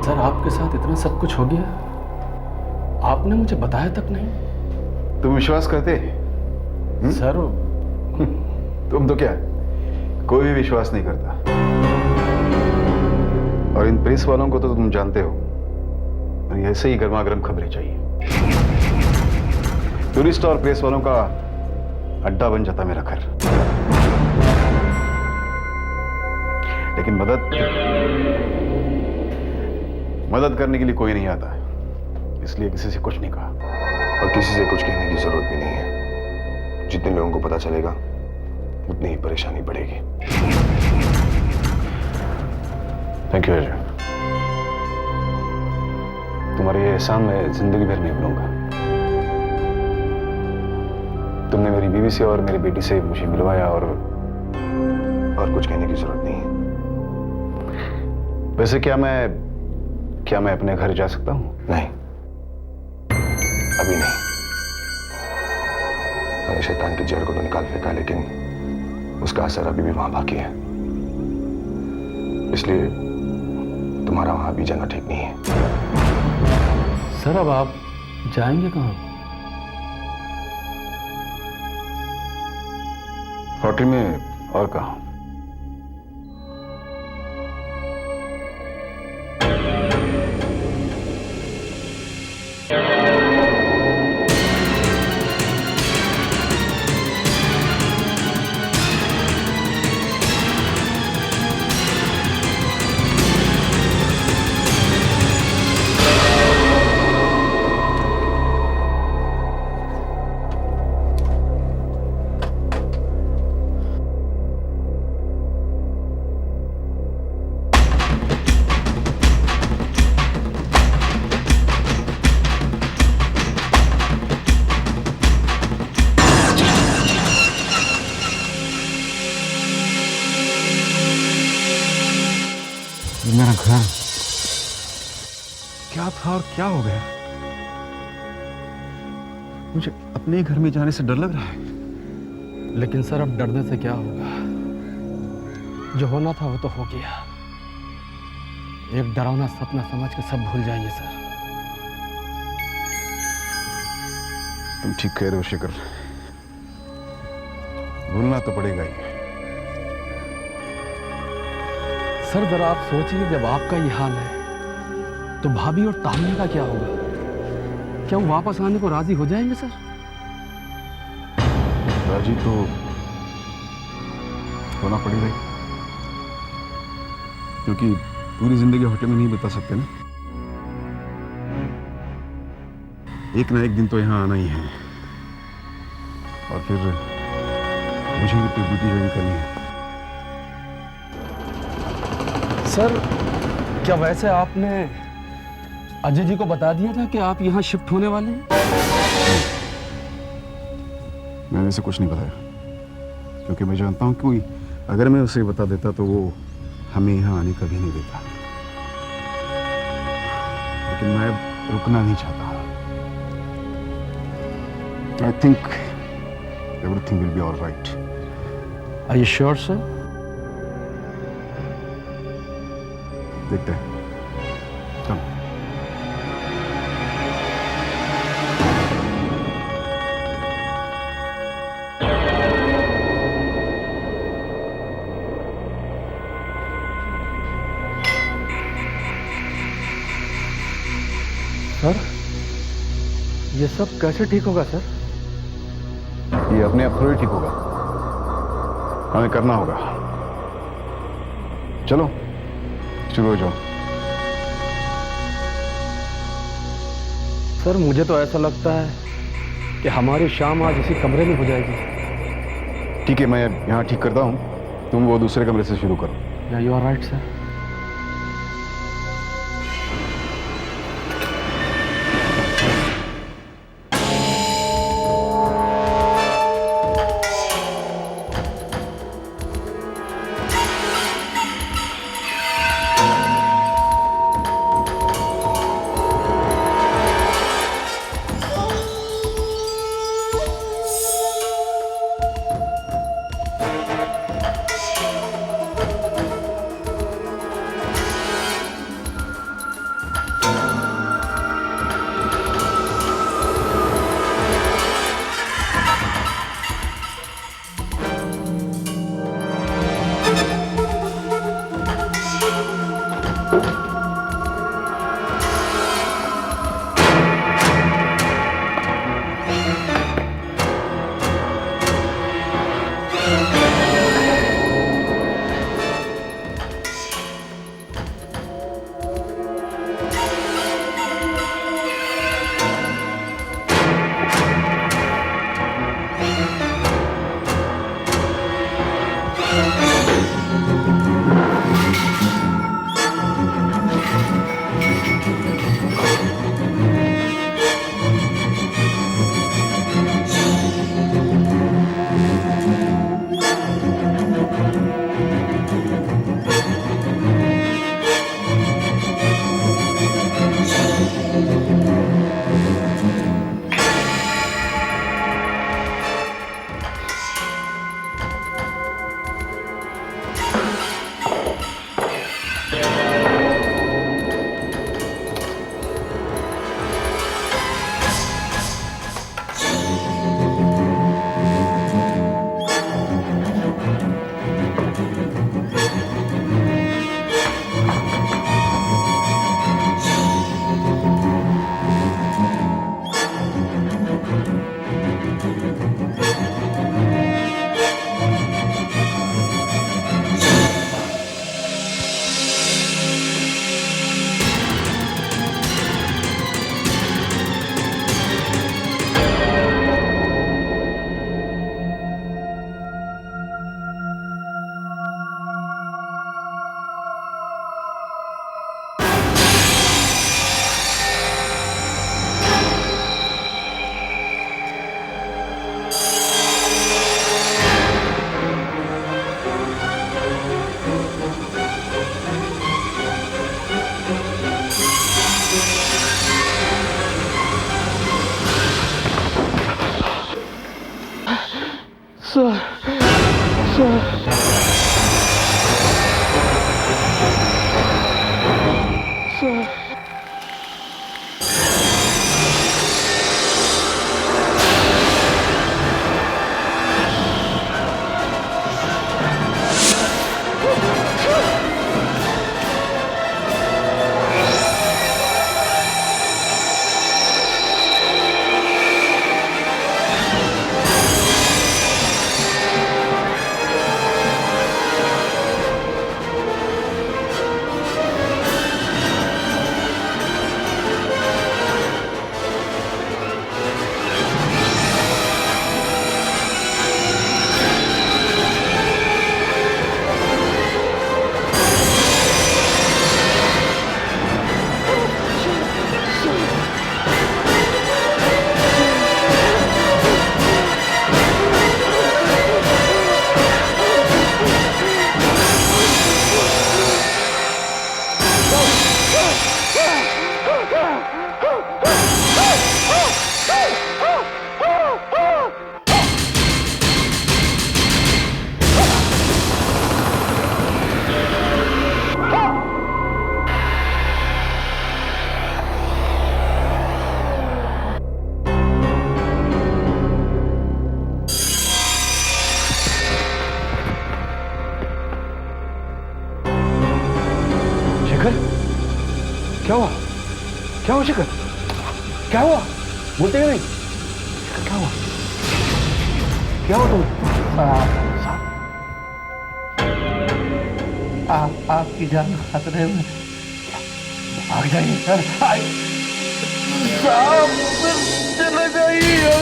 Sir आपके साथ इतना सब कुछ हो गया, आपने मुझे बताया तक नहीं। तुम विश्वास करते? सर तुम तो क्या, कोई भी विश्वास नहीं करता। और इन प्रेस वालों को तो तुम जानते हो, ऐसे ही गर्मा गर्म खबरें चाहिए। टूरिस्ट और प्रेस वालों का अड्डा बन जाता मेरा घर। लेकिन मदद करने के लिए कोई नहीं आता, इसलिए किसी से कुछ नहीं कहा। और किसी से कुछ कहने की जरूरत भी नहीं है। जितने लोगों को पता चलेगा उतनी ही परेशानी बढ़ेगी। थैंक यू अजय, तुम्हारे ये एहसान मैं जिंदगी भर नहीं भूलूंगा। तुमने मेरी बीवी से और मेरी बेटी से मुझे मिलवाया, और कुछ कहने की जरूरत नहीं है। वैसे क्या मैं अपने घर जा सकता हूँ? नहीं, अभी नहीं। मैंने शैतान की जड़ को तो निकाल फेंका, लेकिन उसका असर अभी भी वहां बाकी है। इसलिए तुम्हारा वहां भी जाना ठीक नहीं है। सर अब आप जाएंगे कहाँ? होटल में, और कहाँ? मेरा घर क्या था और क्या हो गया? मुझे अपने घर में जाने से डर लग रहा है। लेकिन सर अब डरने से क्या होगा, जो होना था वो तो हो गया। एक डरावना सपना समझ के सब भूल जाइए सर। तुम ठीक कह रहे हो शिखर, भूलना तो पड़ेगा ही। सर जरा आप सोचिए, जब आपका ये हाल है तो भाभी और तान्या का क्या होगा? क्या वो वापस आने को राजी हो जाएंगे सर? राजी तो होना पड़ेगा ही, क्योंकि पूरी जिंदगी होटल में नहीं बिता सकते ना। एक ना एक दिन तो यहाँ आना ही है, और फिर मुझे भी तो ड्यूटी ज्वाइन करनी है। सर क्या वैसे आपने अजय जी को बता दिया था कि आप यहाँ शिफ्ट होने वाले हैं? मैंने उसे कुछ नहीं बताया, क्योंकि मैं जानता हूँ कि अगर मैं उसे बता देता तो वो हमें यहाँ आने कभी नहीं देता। लेकिन मैं रुकना नहीं चाहता। I think everything will be all right. Are you sure sir? देखते हैं, चलो। सर ये सब कैसे ठीक होगा सर? ये अपने आप थोड़ी ठीक होगा, हमें करना होगा। चलो शुरू हो जाओ। सर मुझे तो ऐसा लगता है कि हमारी शाम आज इसी कमरे में हो जाएगी। ठीक है, मैं यहाँ ठीक करता हूँ, तुम वो दूसरे कमरे से शुरू करो। You are right sir. क्या हुआ? क्या हुआ शिखर? क्या हुआ? बोलते क्यों नहीं? शिखर क्या हुआ? क्या हुआ तुम्हें? आपकी जान खतरे में। भाग जाइए सर। साहब चले जाइए।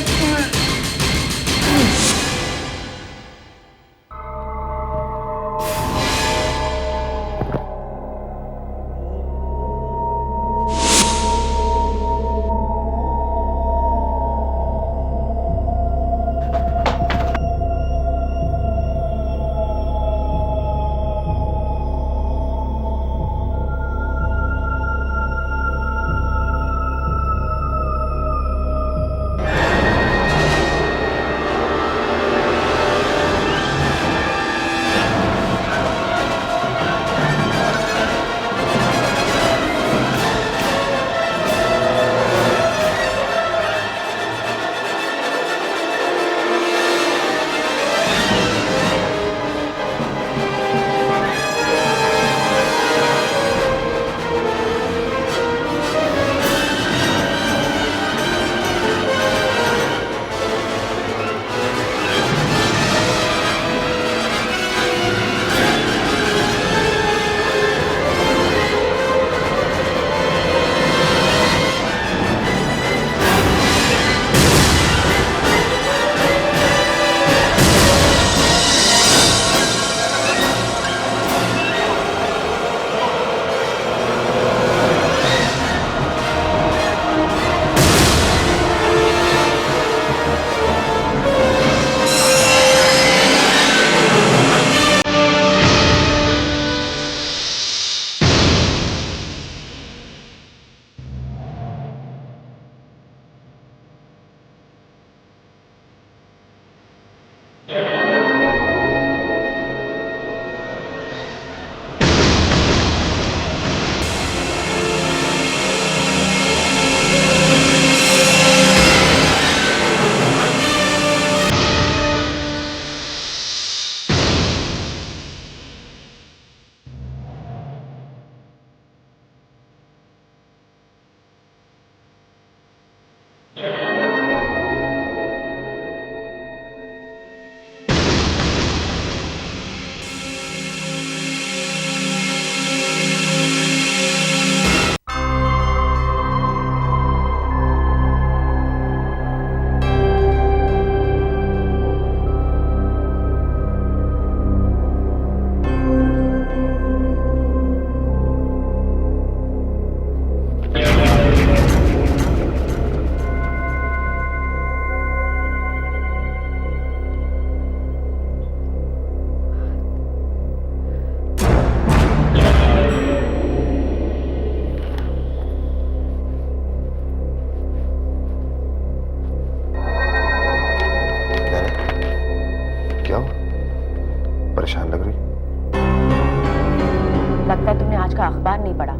आज का अखबार नहीं पढ़ा?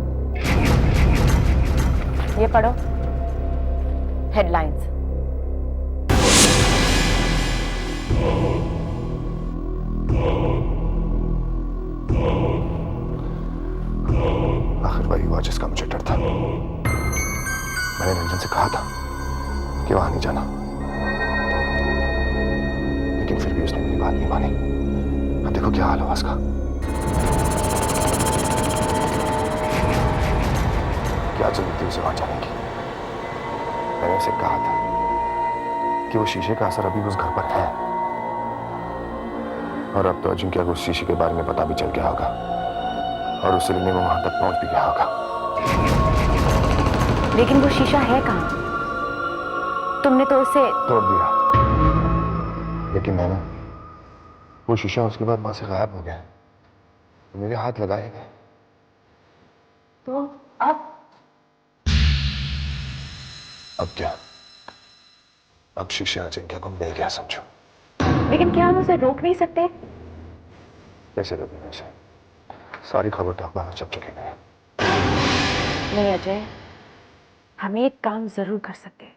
ये पढ़ो, हेडलाइंस। आखिर वही हुआ जिसका मुझे डर था। मैंने रंजन से कहा था कि वहां नहीं जाना, लेकिन फिर भी उसने मेरी बात नहीं मानी। अब देखो क्या हाल हुआ उसका। क्या जरूरत थी उसे वहां जाने की? मैंने उसे कहा था कि वो शीशे का असर अभी उस घर पर है, और अब तो अजिंक्य को उस शीशे के बारे में पता भी चल गया होगा, और उसे लेने वो वहां तक पहुंच भी गया होगा। लेकिन वो शीशा है कहाँ? तुमने तो उसे तोड़ दिया, लेकिन मैंने वो शीशा उसके बाद वहां से गायब हो गया। तो मेरे हाथ लगाए गए। तो अब क्या? अब शीशे अजिंक्य को मिल गया समझो। लेकिन क्या हम उसे रोक नहीं सकते? कैसे रोकेंगे उसे? सारी खबर तो अखबार में छप चुकी है। नहीं अजय, हम एक काम जरूर कर सकते हैं।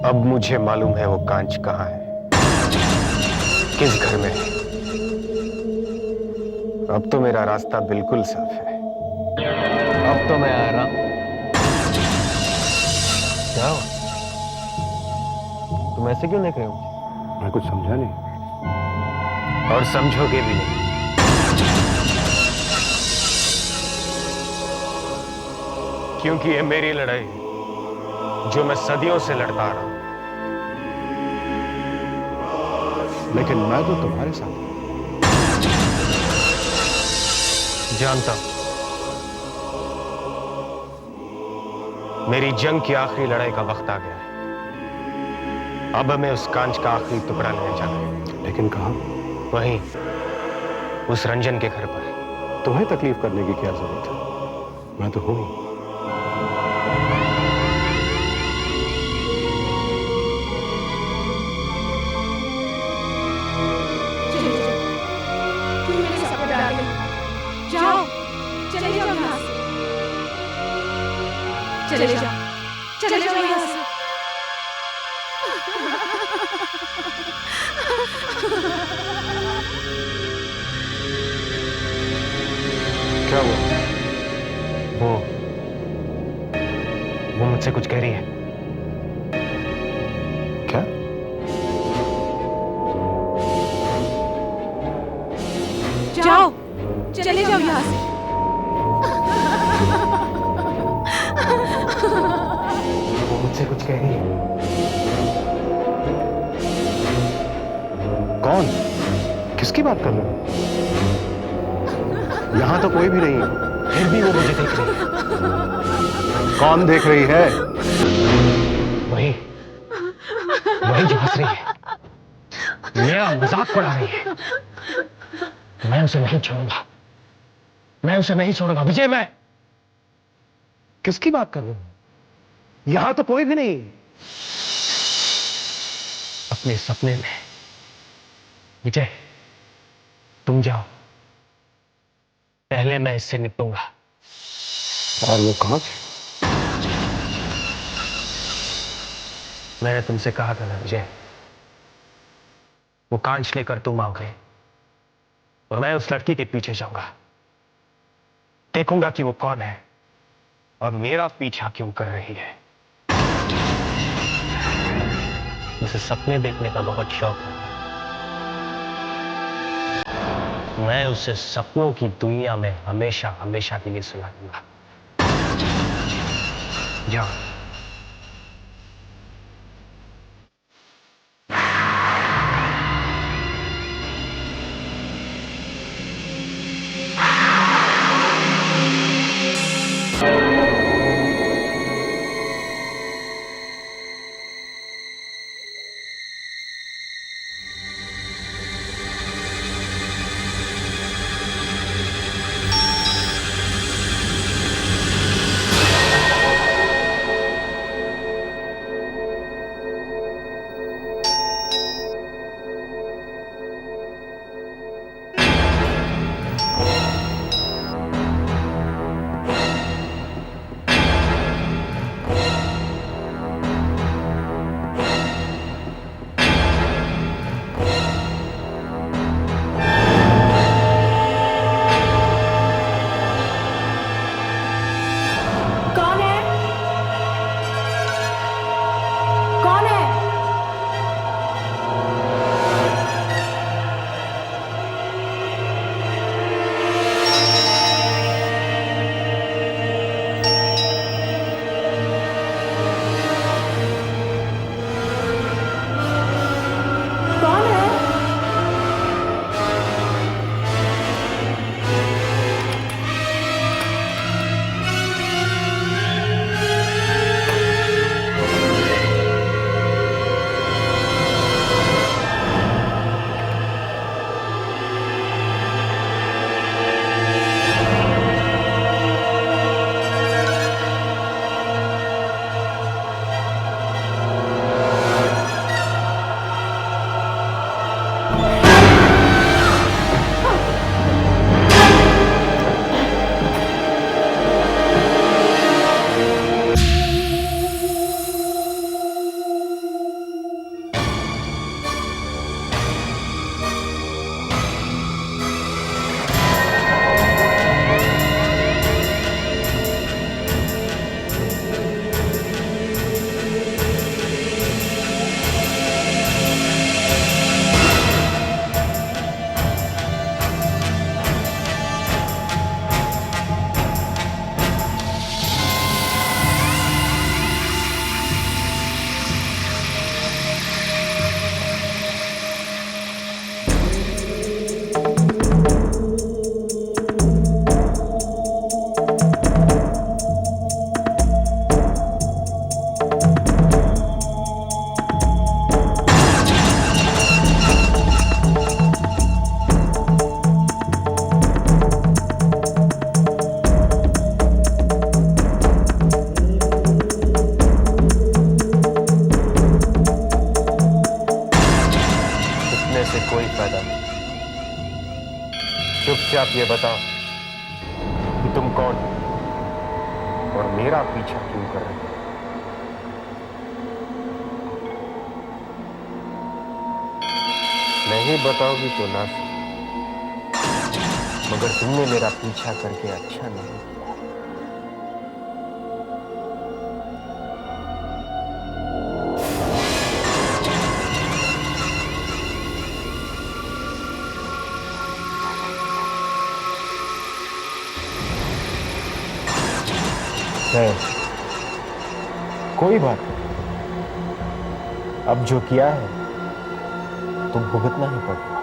अब मुझे मालूम है वो कांच कहां है, किस घर में है। अब तो मेरा रास्ता बिल्कुल साफ है। अब तो मैं आ रहा हूं। क्या हुआ? तुम ऐसे क्यों देख रहे हो? मैं कुछ समझा नहीं। और समझोगे भी नहीं, क्योंकि ये मेरी लड़ाई है जो मैं सदियों से लड़ता आ रहा हूं। लेकिन मैं तो तुम्हारे साथ हूं। जानता हूं, मेरी जंग की आखिरी लड़ाई का वक्त आ गया है। अब हमें उस कांच का आखिरी टुकड़ा लेने जाना है। लेकिन कहां? वहीं, उस रंजन के घर पर। तुम्हें तकलीफ करने की क्या जरूरत है? मैं तो हूं ही। जाओ, चले जाओ यहाँ से, चले जाओ, चले जाओ यहाँ से। क्या हुआ? वो मुझसे कुछ कह रही है। क्या? जाओ, चले जाओ यहाँ से। वो मुझसे कुछ कह रही है। कौन? किसकी बात कर रहे हो? यहां तो कोई भी नहीं है। फिर भी वो मुझे देख रही है। कौन देख रही है? वही जो हंस रही है, मेरा मजाक उड़ा रही है। मैं उसे नहीं छोड़ूंगा, मैं उसे नहीं छोड़ूंगा विजय। मैं किसकी बात कर रहा हूं? यहां तो कोई भी नहीं। अपने सपने में। विजय, तुम जाओ, पहले मैं इससे निपटूंगा। और वो कांच? मैंने तुमसे कहा था ना विजय, वो कांच लेकर तुम आओगे और मैं उस लड़की के पीछे जाऊंगा, देखूंगा कि वो कौन है और मेरा पीछा क्यों कर रही है। मुझे सपने देखने का बहुत शौक है। मैं उसे सपनों की दुनिया में हमेशा हमेशा के लिए सुला दूंगा। जाओ। चुपचाप ये बताओ कि तुम कौन हो और मेरा पीछा क्यों कर रहे हो? नहीं बताओगी तो ना सही, मगर तुमने मेरा पीछा करके अच्छा नहीं किया। है, कोई बात नहीं। अब जो किया है तो भुगतना ही पड़ेगा।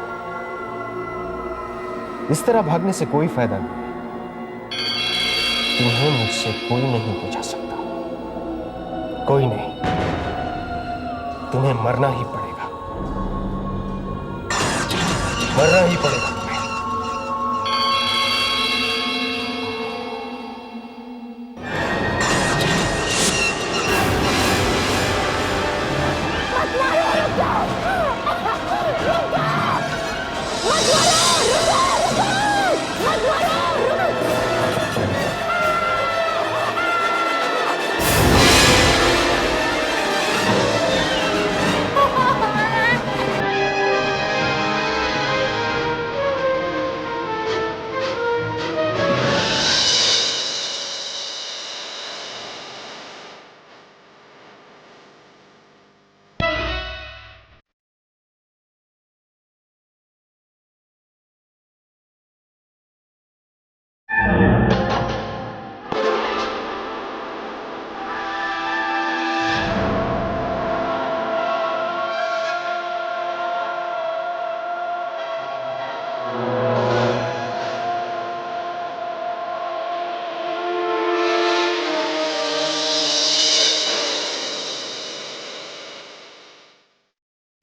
इस तरह भागने से कोई फायदा नहीं। तुम्हें मुझसे कोई नहीं पूछा सकता, कोई नहीं। तुम्हें मरना ही पड़ेगा, मरना ही पड़ेगा तुम्हें।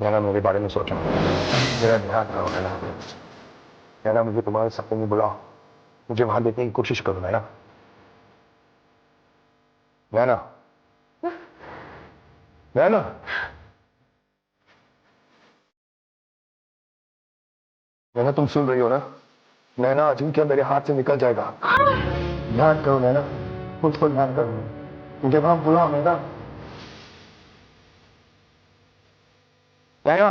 मैंने मेरे बारे में सोचा, मेरा ध्यान करो नैना, मुझे तुम्हारे सपने में बुलाओ, मुझे वहां देखने की कोशिश करो नैना। नैना, नैना, नैना तुम सुन रही हो ना? नैना, अजिंक्य मेरे हाथ से निकल जाएगा। ध्यान करो नैना, मुझको ध्यान करो, मुझे वहां बुलाओ नैना। नैना,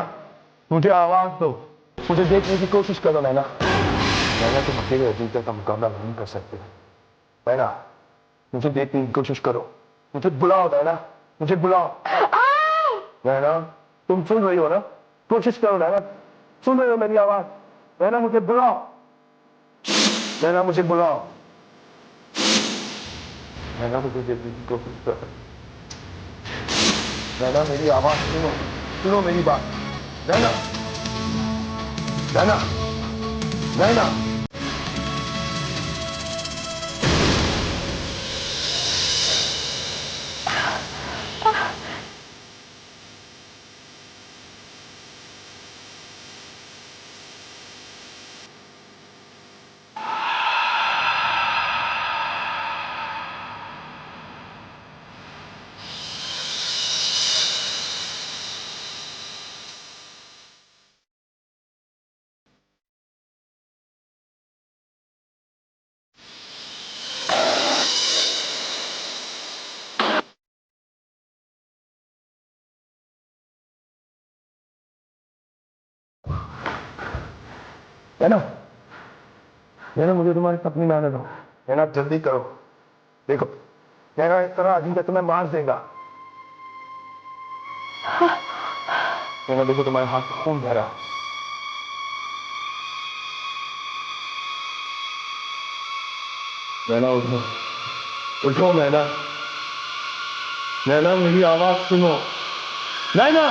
मुझे आवाज दो, मुझे देखने की कोशिश करो नैना। नैना, तुम अकेले अजिंक्य का मुकाबला नहीं कर सकते। नैना, मुझे देखने की कोशिश करो, मुझे बुलाओ नैना, मुझे बुलाओ। नैना, तुम सुन रही हो ना? कोशिश करो नैना, सुन रही हो मेरी आवाज? नैना, मुझे बुलाओ, नैना, मुझे बुलाओ। नैना, मुझे देखने की कोशिश करो। नैना, मेरी आवाज सुनो, सुनो मेरी बात। नैना, नैना, नैना। नैना, नैना, मुझे तुम्हारे सपने में आने दो। नैना, जल्दी करो, देखो नैना, इस तरह अजिंक्य तुम्हें मार देगा। नैना, देखो तुम्हारे हाथ में खून बह रहा है। नैना, उठो, उठो नैना, नैना, मेरी आवाज सुनो नैना।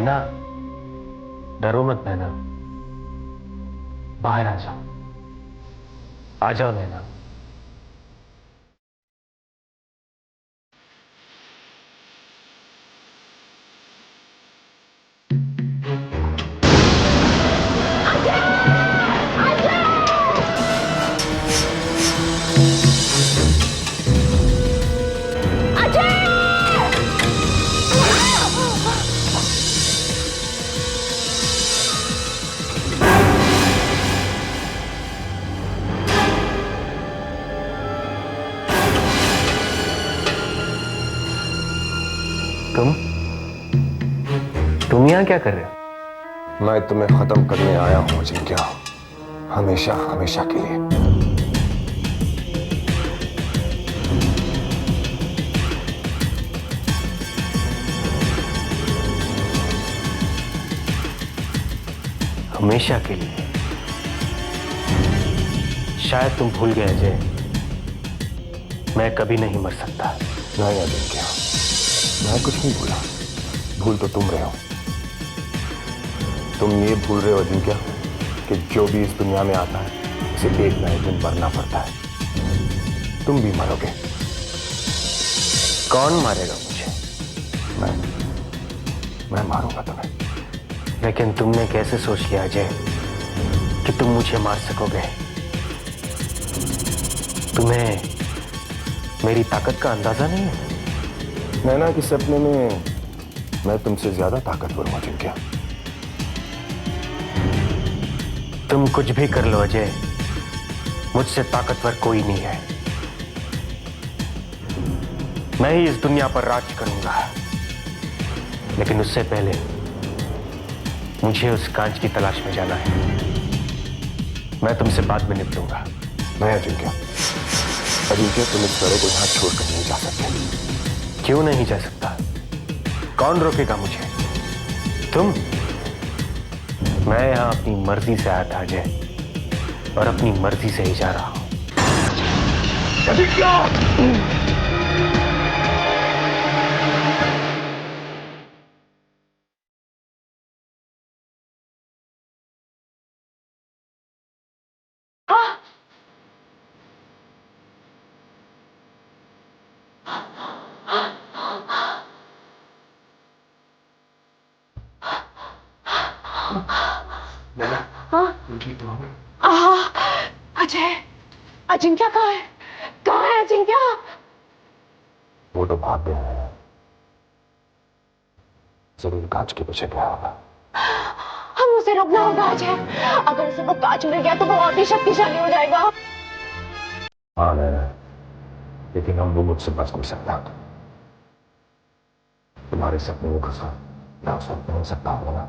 नैना, डरो मत नैना, बाहर आ जाओ, आ जाओ नैना। तुम यहाँ क्या कर रहे हो? मैं तुम्हें खत्म करने आया हूं अजिंक्य, हमेशा हमेशा के लिए। हमेशा के लिए? शायद तुम भूल गए अजय, मैं कभी नहीं मर सकता। नहीं अजिंक्य, मैं कुछ नहीं भूला, भूल तो तुम रहे हो। तुम ये भूल रहे हो अजिंक्य कि जो भी इस दुनिया में आता है उसे एक ना एक दिन मरना पड़ता है। तुम भी मरोगे। कौन मारेगा मुझे? मैं मारूंगा तुम्हें। लेकिन तुमने कैसे सोच लिया अजय कि तुम मुझे मार सकोगे? तुम्हें मेरी ताकत का अंदाजा नहीं है? नैना के सपने में मैं तुमसे ज्यादा ताकतवर हूं अजिंक्य। तुम कुछ भी कर लो अजय, मुझसे ताकतवर कोई नहीं है। मैं ही इस दुनिया पर राज करूंगा, लेकिन उससे पहले मुझे उस कांच की तलाश में जाना है। मैं तुमसे बाद में निपटूंगा। नहीं अजिंक्य, अजिंक्य तुम इस तरह को यहां छोड़कर नहीं जा सकते। क्यों नहीं जा सकता? कौन रोकेगा मुझे? तुम? मैं यहां अपनी मर्जी से आया था अजय, और अपनी मर्जी से ही जा रहा हूं। अजय, अजिंक्य कहाँ है? कहाँ है अजिंक्य? वो तो भाग गया है, जरूर कांच के पीछे गया होगा। हम उसे रोकना होगा अजय। अगर उसे वो कांच मिल गया तो वो और भी शक्तिशाली हो जाएगा। हाँ नैना, लेकिन हम वो मुझसे बच नहीं सकता। तुम्हारे सपने में घुसा मैं उस वक्त नहीं सकता हूँ ना।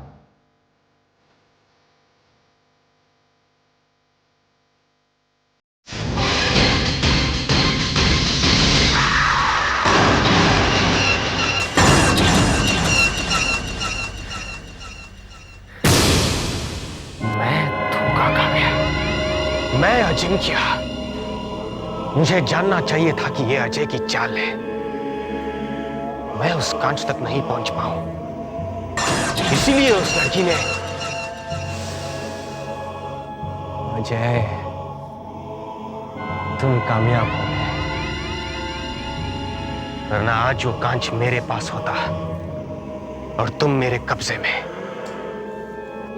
मैं अजिंक्य, मुझे जानना चाहिए था कि यह अजय की चाल है। मैं उस कांच तक नहीं पहुंच पाऊं, इसीलिए उस लड़की ने। अजय, तुम कामयाब हो गए, वरना आज वो कांच मेरे पास होता और तुम मेरे कब्जे में।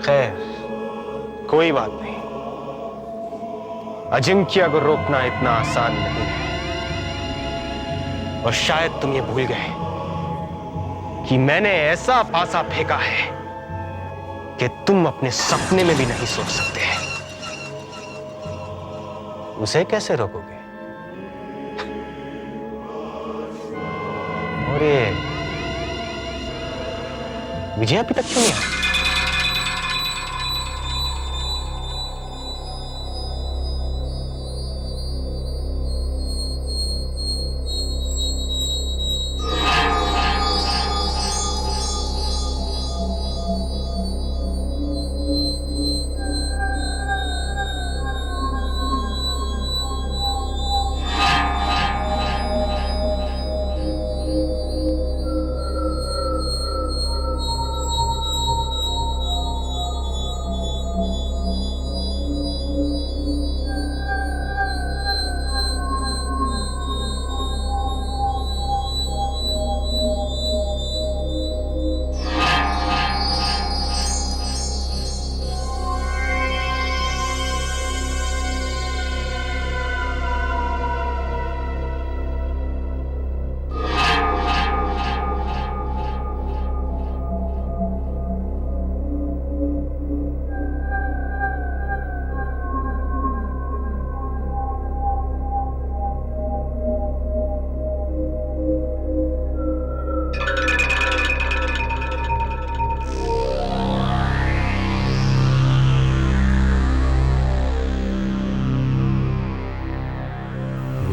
खैर, कोई बात नहीं। अजिंक्य को रोकना इतना आसान नहीं है, और शायद तुम ये भूल गए कि मैंने ऐसा पासा फेंका है कि तुम अपने सपने में भी नहीं सोच सकते। उसे कैसे रोकोगे? और ये विजय अभी तक क्यों नहीं आया?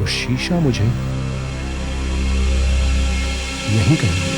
शीशा मुझे यहीं कहीं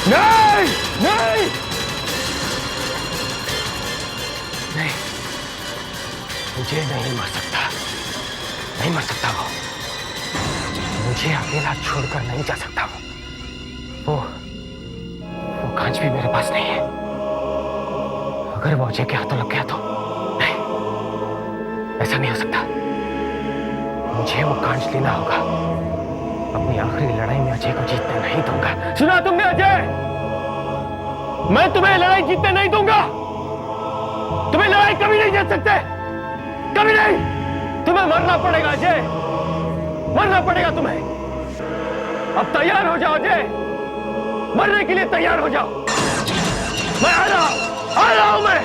नहीं नहीं नहीं, मुझे नहीं मर सकता, नहीं मर सकता वो, मुझे अकेला छोड़कर नहीं जा सकता वो कांच भी मेरे पास नहीं है। अगर वो अजय के हाथों लग गया तो नहीं, ऐसा नहीं हो सकता। मुझे वो कांच लेना होगा। अपनी आखिरी लड़ाई में अजय को जीतने नहीं दूंगा। सुना तुमने अजय, मैं तुम्हें लड़ाई जीतने नहीं दूंगा। तुम्हें लड़ाई कभी नहीं जीत सकते, कभी नहीं। तुम्हें मरना पड़ेगा अजय, मरना पड़ेगा तुम्हें। अब तैयार हो जाओ अजय, मरने के लिए तैयार हो जाओ। मैं आ रहा हूं मैं।